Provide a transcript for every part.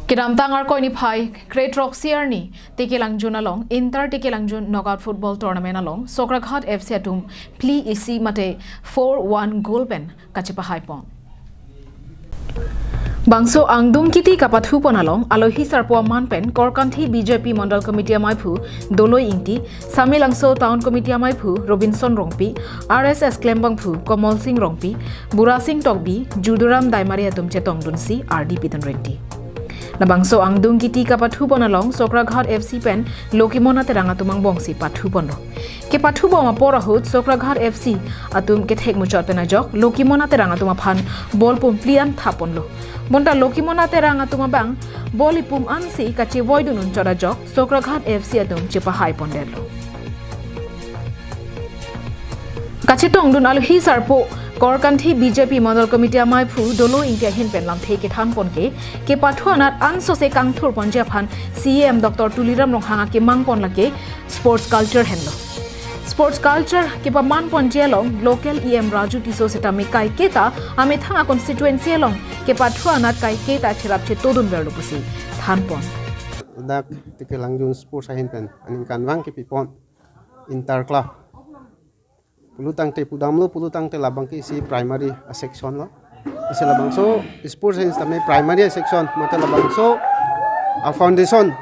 Kidam tangar ko ni phai Great Rock Sierni Tekelangjun along Inter Tekelangjun knockout football tournament along Sokraghat FC atum pli isi mate 4-1 goal pen kachipa haipon Bangso Angdung kiti kepathu ponalong alohi sarpo manpen korkanthi BJP Mandal Committee amaipu doloi inti Samilangso Town Committee amaipu Robinson Rongpi RSS Klembangpu Komol Singh Rongpi Bura Singh Tokbi Juduram Daimari atum chetong dunsi RDP tan renti Nabangso Angdung kiti kepathu ponalong Sokraghat FC pen lokimona teranga tumang bongsi pathu ponlo kepathu boma porahut Sokraghat FC atum kethek muchot penajok lokimona teranga tumaphan bol pumplian thaponlo Bonta lokimona teranga tumabang boli pum ansi kachi voidunun chodajok Sokraghat FC atum chipa hai pondello kachi tongdun alhi sarpo korkanthi BJP Mandal Committee amaipu dolo intia hin penlam theke than ponke ke pathuanat anso se kangthur ponja phan CM Dr Tuliram Longhanga ke mangpon lake sports culture henlo sports culture ke paman ponje long local EM Raju Tiso setame kai keta ame thanga constituency long ke pathuanat kai keta chirap che todun verlo pusi than pon dak Tekelangjun sports ahin pen aning kanwang ke pipon inter club pulutang te pudamlo pulutang te labang ki si primary section lo isi labang so sports ahin tame primary section mata labang so a foundation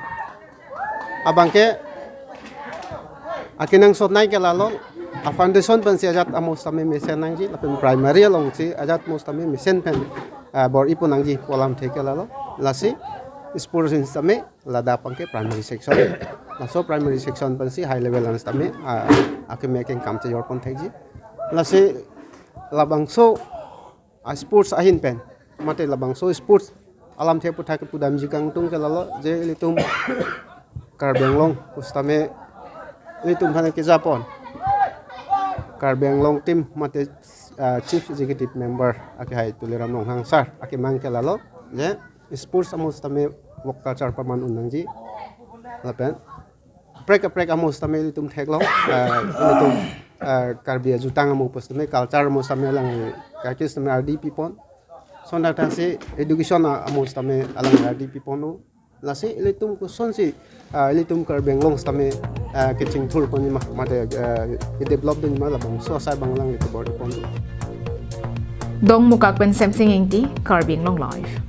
abang ke akinang sot nai ke lalo a foundation pen si ajat amos tame mesen nangji lapen primary long si ajat mos tame mesen pen bor ipun nangji kolam theke lalo lasi sports in tame lada pangke primary section laso primary section pen si high level ans tame ake making kam che yor kon thekji lasi labangso a sports ahin pen mate labangso sports alam the puthak pudam jikang tung ke lalo je litum karbenglong pustame litum phane ke japon karbenglong team mate chief executive member ake hai Tuliram Longhang sir ake mang ke lalo je sports amos tame wok culture paman unangji lapen prek amos tame litum theklong litum karbia jutang amo postame culture amos tame lang kakis tame RDP pon sonda tase education amos tame alang RDP pon lasi litum kuson si litum karbenglong tame kitching tour pon ma mate develop din ma labang so sa banglang litu bor pon Dong mukak pen semsing ingti Karbing Long Life